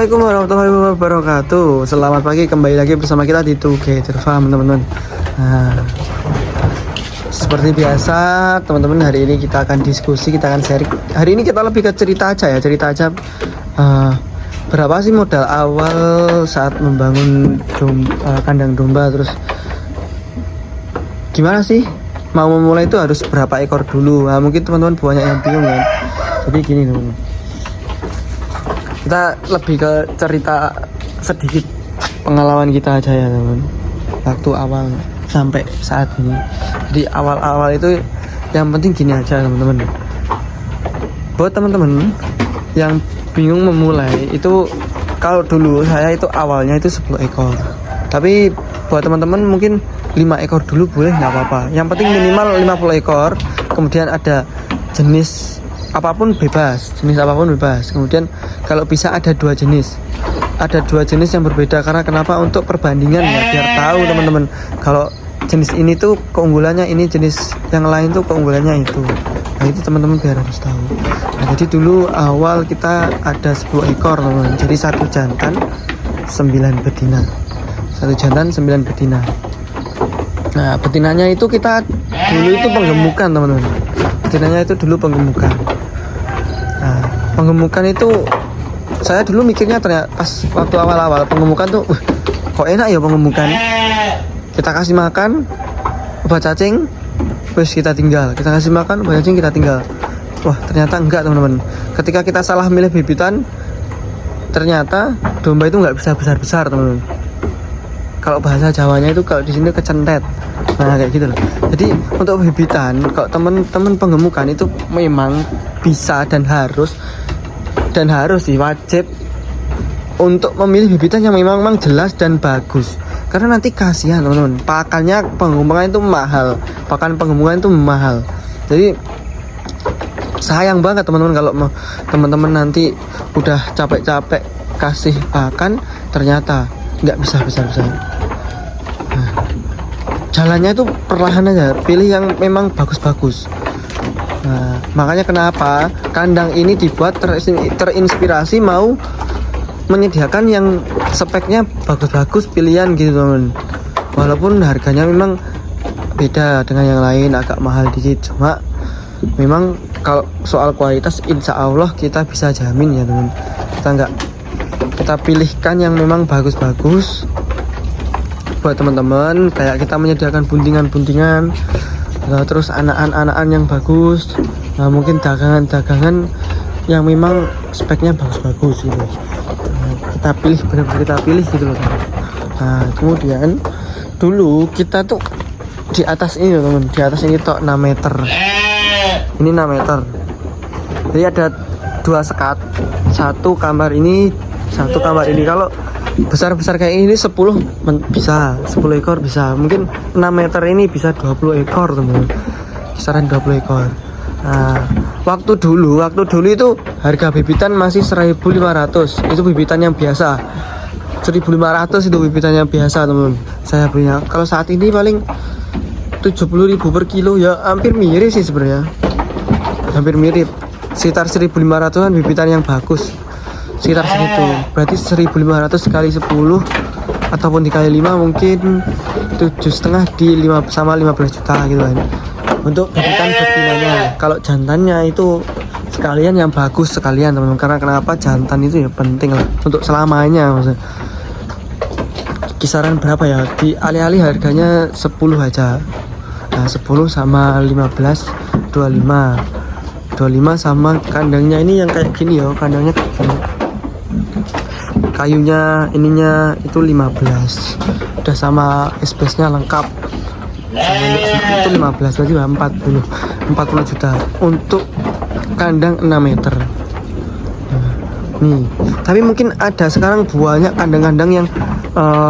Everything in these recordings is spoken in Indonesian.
Assalamualaikum warahmatullahi wabarakatuh. Selamat pagi, kembali lagi bersama kita di Together Farm, teman-teman. Nah, seperti biasa, teman-teman, hari ini kita akan diskusi, kita akan sharing. Hari ini kita lebih ke cerita aja ya, berapa sih modal awal saat membangun kandang domba, terus gimana sih mau memulai itu harus berapa ekor dulu. Nah, mungkin teman-teman banyak yang bingung kan. Jadi gini, teman-teman, kita lebih ke cerita sedikit pengalaman kita aja ya, teman, waktu awal sampai saat ini. Jadi awal-awal itu yang penting gini aja, teman-teman, buat teman-teman yang bingung memulai itu, kalau dulu saya itu awalnya itu 10 ekor, tapi buat teman-teman mungkin 5 ekor dulu boleh, nggak apa-apa, yang penting minimal 50 ekor. Kemudian ada jenis apapun bebas, kemudian kalau bisa ada dua jenis yang berbeda. Karena kenapa? Untuk perbandingan ya, biar tahu teman-teman kalau jenis ini tuh keunggulannya ini, jenis yang lain tuh keunggulannya itu. Nah, itu teman-teman biar harus tahu. Nah, jadi dulu awal kita ada 10 ekor, teman-teman. Jadi satu jantan 9 betina. Nah, betinanya itu kita dulu itu penggemukan, teman-teman. Betinanya itu dulu penggemukan. Nah, penggemukan itu saya dulu mikirnya ternyata pas waktu awal-awal penggemukan tuh kok enak ya penggemukan. Kita kasih makan obat cacing, terus kita tinggal. Kita kasih makan obat cacing, kita tinggal. Wah, ternyata enggak, teman-teman. Ketika kita salah milih bibitan, ternyata domba itu nggak bisa besar-besar, teman-teman. Kalau bahasa Jawanya itu kalau di sini kecentet. Nah, kayak gitu loh. Jadi untuk bibitan, kalau teman-teman penggemukan itu memang bisa dan harus sih, wajib untuk memilih bibitan yang memang jelas dan bagus. Karena nanti kasihan, teman-teman, pakannya penggemukan itu mahal. Jadi sayang banget, teman-teman, kalau teman-teman nanti udah capek-capek kasih pakan ternyata nggak bisa besar-besar. Nah, jalannya itu perlahan aja, pilih yang memang bagus-bagus. Nah, makanya kenapa kandang ini dibuat terinspirasi mau menyediakan yang speknya bagus-bagus pilihan gitu, teman. Walaupun harganya memang beda dengan yang lain, agak mahal dikit, cuma memang kalau soal kualitas insya Allah kita bisa jamin ya, teman. Kita pilihkan yang memang bagus-bagus buat teman-teman. Kayak kita menyediakan buntingan, terus anakan yang bagus. Nah, mungkin dagangan yang memang speknya bagus-bagus gitu. Nah, kita pilih, benar-benar kita pilih gitu loh. Nah, kemudian dulu kita tuh di atas ini, teman, di atas ini tuh 6 meter. Ini 6 meter. Jadi ada 2 sekat, satu kamar ini. Kalau besar-besar kayak ini 10 ekor bisa. Mungkin 6 meter ini bisa 20 ekor, teman. Kisaran 20 ekor. Nah, waktu dulu itu harga bibitan masih 1.500. Itu bibitan yang biasa. 1.500 itu bibitan yang biasa, teman. Saya punya. Kalau saat ini paling 70.000 per kilo, ya hampir mirip sih sebenarnya. Hampir mirip. Sekitar 1.500-an bibitan yang bagus. Sekitar segitu. Berarti 1.500 kali 10 ataupun dikali 5 mungkin 7,5 di 5 sama 15 juta gitu kan. Untuk bibitan betinanya. Kalau jantannya itu sekalian yang bagus sekalian, teman-teman. Karena kenapa? Jantan itu ya penting lah untuk selamanya, maksudnya. Kisaran berapa ya? Di alih-alih harganya 10 aja. Nah, 10 sama 15 25 sama kandangnya ini yang kayak gini ya, kandangnya kayak gini. Kayunya ininya itu 15, udah sama space-nya lengkap sama itu 15, berarti 40 juta untuk kandang 6 meter. Nah, nih, tapi mungkin ada sekarang banyak kandang-kandang yang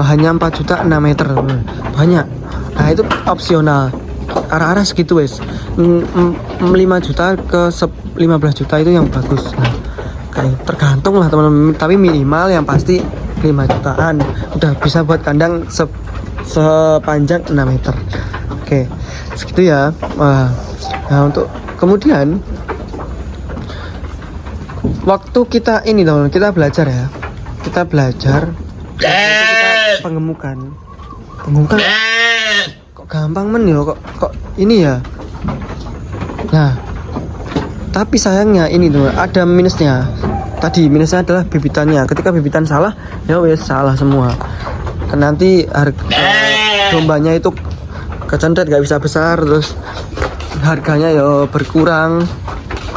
hanya 4 juta 6 meter, banyak. Nah, itu opsional, arah-arah segitu wes. 5 juta ke 15 juta itu yang bagus. Nah, kayak tergantung lah, teman-teman, tapi minimal yang pasti 5 jutaan udah bisa buat kandang sepanjang 6 meter. Oke, segitu ya. Nah, untuk kemudian waktu kita ini, teman-teman, kita belajar ya, kita belajar itu kita pengemukan kok gampang men ya, kok ini ya. Nah tapi sayangnya ini tuh ada minusnya. Tadi minusnya adalah bibitannya. Ketika bibitan salah ya wes salah semua. Nanti dombanya itu kecentret, gak bisa besar, terus harganya ya berkurang.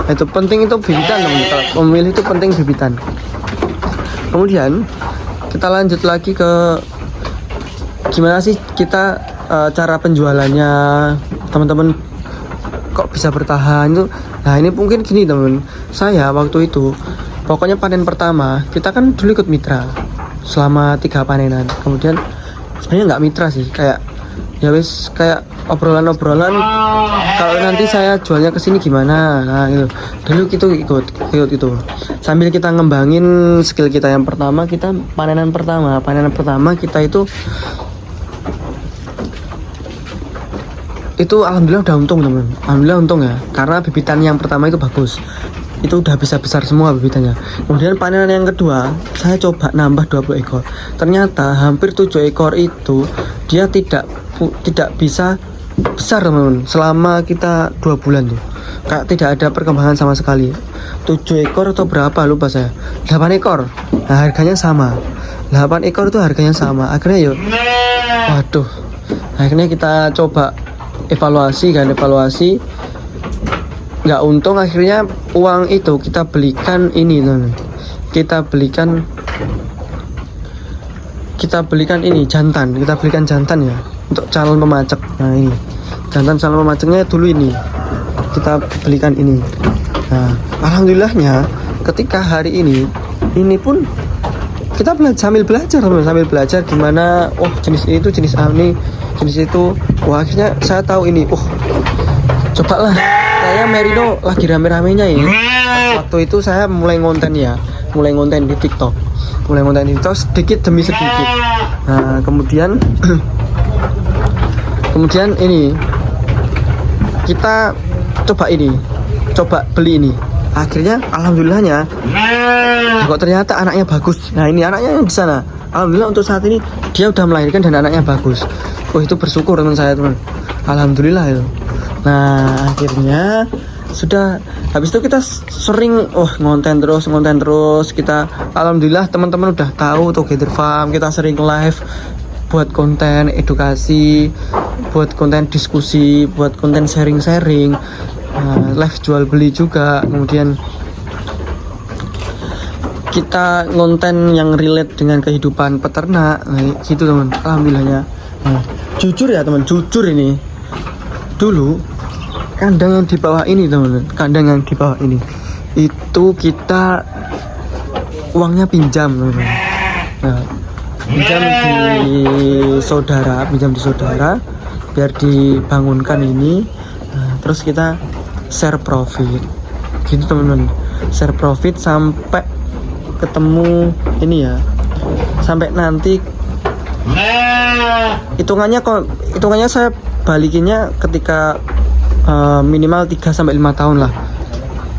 Itu penting, itu bibitan teman. Kalau memilih itu penting bibitan. Kemudian kita lanjut lagi ke gimana sih kita cara penjualannya, teman-teman kok bisa bertahan itu. Nah ini mungkin gini teman, saya waktu itu pokoknya panen pertama kita kan dulu ikut mitra selama 3 panenan. Kemudian sebenarnya nggak mitra sih, kayak ya wis kayak obrolan-obrolan kalau nanti saya jualnya ke sini gimana. Nah gitu dulu kita ikut itu sambil kita ngembangin skill kita. Yang pertama kita panenan pertama kita itu alhamdulillah udah untung teman, alhamdulillah untung ya, karena bibitan yang pertama itu bagus, itu udah bisa besar semua bibitannya. Kemudian panenan yang kedua saya coba nambah 20 ekor, ternyata hampir 7 ekor itu dia tidak bisa besar teman-teman selama kita 2 bulan tuh, kayak tidak ada perkembangan sama sekali. 7 ekor atau berapa lupa saya, 8 ekor. Nah harganya sama, 8 ekor itu harganya sama. Akhirnya yuk, waduh, akhirnya kita coba evaluasi nggak untung. Akhirnya uang itu kita belikan ini teman, kita belikan ini jantan, ya untuk calon pemacak. Nah ini jantan calon pemacaknya dulu ini kita belikan ini. Nah alhamdulillahnya ketika hari ini pun kita sambil belajar gimana, oh jenis itu jenis ini jenis itu. Wah akhirnya saya tahu ini, cobalah saya merino lagi rame-ramenya ini. Waktu itu saya mulai ngonten di TikTok, sedikit demi sedikit. Nah kemudian ini kita coba beli ini. Akhirnya alhamdulillahnya kok ternyata anaknya bagus. Nah ini anaknya yang di sana, alhamdulillah untuk saat ini dia udah melahirkan dan anaknya bagus. Itu bersyukur teman saya teman, alhamdulillah itu. Nah akhirnya sudah, habis itu kita sering ngonten terus kita. Alhamdulillah teman-teman udah tahu Together Farm, kita sering live buat konten edukasi, buat konten diskusi, buat konten sharing, live jual beli juga. Kemudian kita ngonten yang relate dengan kehidupan peternak, gitu teman. Alhamdulillahnya. Jujur ya teman, ini dulu kandang yang di bawah ini teman, itu kita uangnya pinjam teman. Nah, pinjam di saudara biar dibangunkan ini. Nah, terus kita share profit gitu teman-teman, share profit sampai ketemu ini ya, sampai nanti hitungannya saya balikinnya ketika minimal 3-5 tahun lah.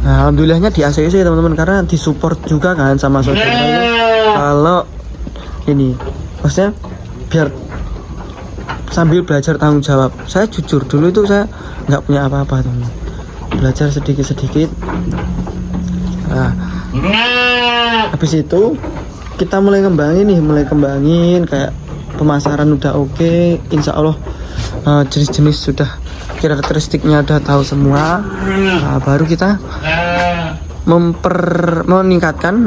Nah, alhamdulillahnya di ACC teman-teman, karena disupport juga kan sama saudara itu. Kalau ini maksudnya biar sambil belajar tanggung jawab. Saya jujur dulu itu saya nggak punya apa-apa teman, belajar sedikit. Nah, habis itu kita mulai kembangin kayak pemasaran udah oke, insya Allah jenis-jenis sudah, karakteristiknya udah tahu semua. Nah, baru kita meningkatkan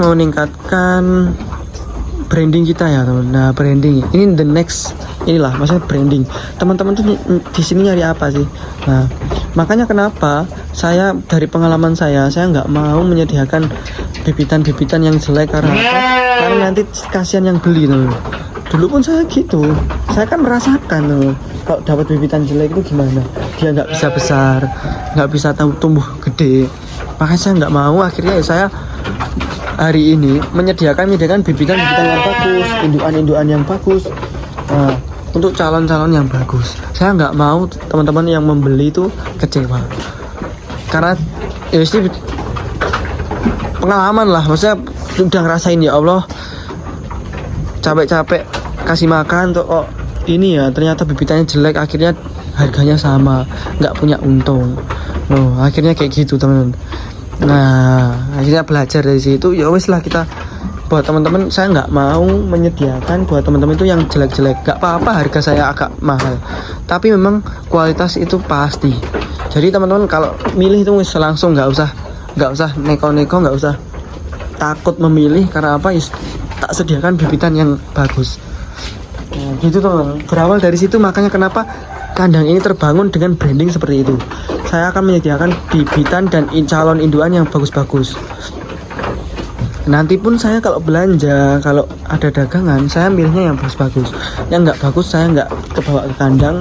branding kita ya teman. Nah branding ini the next, inilah maksudnya branding. Teman-teman tuh di sini nyari apa sih? Nah makanya kenapa saya dari pengalaman saya nggak mau menyediakan bibitan yang jelek. Karena apa? Karena nanti kasihan yang beli teman. Dulu pun saya gitu, saya kan merasakan kalau dapat bibitan jelek itu gimana, dia nggak bisa besar, nggak bisa tumbuh gede. Makanya saya nggak mau. Akhirnya saya hari ini menyediakan bibitan yang bagus, induan yang bagus, untuk calon-calon yang bagus. Saya nggak mau teman-teman yang membeli itu kecewa, karena ya sih pengalaman lah, maksudnya udah ngerasain, ya Allah capek-capek kasih makan tuh kok ini ya ternyata bibitannya jelek, akhirnya harganya sama, nggak punya untung. Loh, akhirnya kayak gitu teman-teman. Nah, akhirnya belajar dari situ. Ya wes lah, kita buat teman-teman, saya nggak mau menyediakan buat teman-teman itu yang jelek-jelek. Nggak apa-apa harga saya agak mahal, tapi memang kualitas itu pasti. Jadi teman-teman kalau milih itu langsung, nggak usah neko-neko, nggak usah takut memilih. Karena apa? Tak sediakan bibitan yang bagus. Nah, gitu teman-teman. Berawal dari situ, makanya kenapa kandang ini terbangun dengan branding seperti itu. Saya akan menyediakan bibitan dan calon induan yang bagus-bagus. Nanti pun saya kalau belanja, kalau ada dagangan, saya milihnya yang bagus-bagus. Yang nggak bagus saya nggak kebawa ke kandang,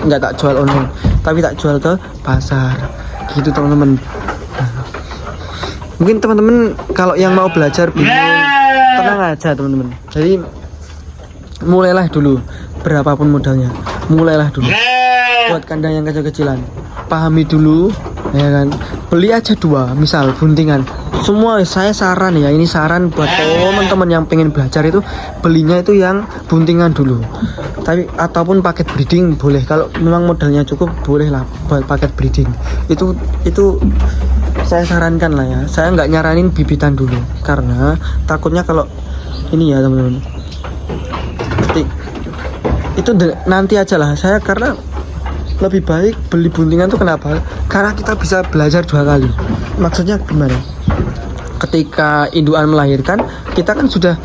nggak tak jual online, tapi tak jual ke pasar. Gitu teman-teman. Nah, mungkin teman-teman kalau yang mau belajar bingung, tenang aja teman-teman. Jadi mulailah dulu, berapapun modalnya, mulailah dulu. Buat kandang yang kecil-kecilan, pahami dulu, ya kan. Beli aja 2, misal buntingan. Semua saya saran ya, ini saran buat teman-teman yang pengen belajar itu, belinya itu yang buntingan dulu. Tapi ataupun paket breeding boleh, kalau memang modalnya cukup boleh lah buat paket breeding. Itu saya sarankan lah ya. Saya nggak nyaranin bibitan dulu, karena takutnya kalau ini ya teman-teman, itu nanti aja lah saya, karena lebih baik beli buntingan tuh. Kenapa? Karena kita bisa belajar 2 kali. Maksudnya gimana? Ketika induan melahirkan, kita kan sudah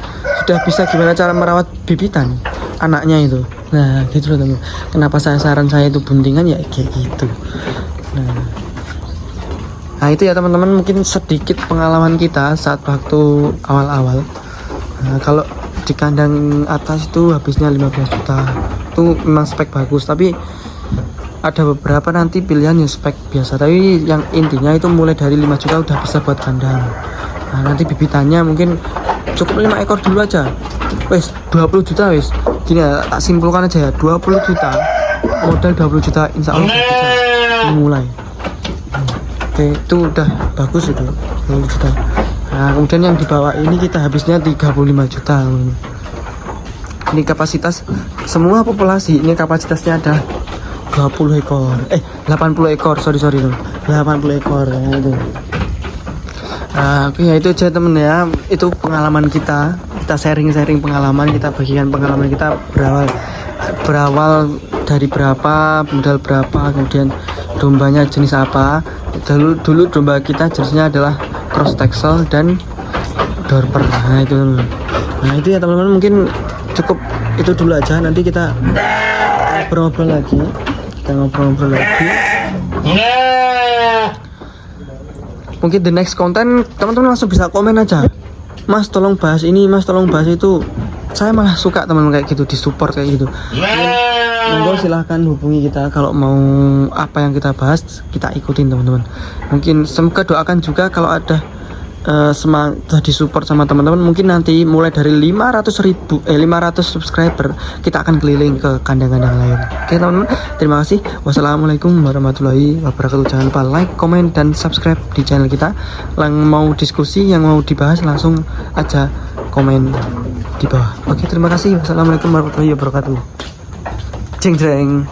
bisa gimana cara merawat bibitan anaknya itu. Nah gitu loh teman. Kenapa saran saya itu buntingan ya kayak gitu. Nah itu ya teman-teman, mungkin sedikit pengalaman kita saat waktu awal-awal. Nah, kalau di kandang atas itu habisnya 15 juta. Itu memang spek bagus, tapi ada beberapa nanti pilihan yang spek biasa, tapi yang intinya itu mulai dari 5 juta udah bisa buat kandang. Nah nanti bibitannya mungkin cukup 5 ekor dulu aja, wes 20 juta wes. Gini ya, tak simpulkan aja ya, 20 juta modal 20 juta insya Allah bisa mulai. Oke, itu udah bagus itu 20 juta. Nah kemudian yang di bawah ini kita habisnya 35 juta. Ini kapasitas semua populasi, ini kapasitasnya ada 20 ekor, 80 ekor, sorry tuh, 80 ekor ya itu. Oke, ya itu aja temen ya, itu pengalaman kita sharing pengalaman, kita bagikan pengalaman kita berawal dari berapa, modal berapa, kemudian dombanya jenis apa. Dulu domba kita jenisnya adalah cross texel dan dorper. Nah itu ya teman-teman, mungkin cukup itu dulu aja. Nanti kita ngobrol lagi. Mungkin the next content teman-teman langsung bisa komen aja, Mas tolong bahas ini, Mas tolong bahas itu. Saya malah suka teman-teman kayak gitu, disupport kayak gitu. Monggo silahkan hubungi kita kalau mau apa yang kita bahas, kita ikutin teman-teman. Mungkin semoga doakan juga kalau ada semangat disupport sama teman-teman. Mungkin nanti mulai dari 500 subscriber kita akan keliling ke kandang-kandang lain. Oke teman-teman, terima kasih. Wassalamualaikum warahmatullahi wabarakatuh. Jangan lupa like, comment, dan subscribe di channel kita. Yang mau diskusi, yang mau dibahas, langsung aja komen di bawah. Oke, terima kasih. Wassalamualaikum warahmatullahi wabarakatuh. Jeng jeng.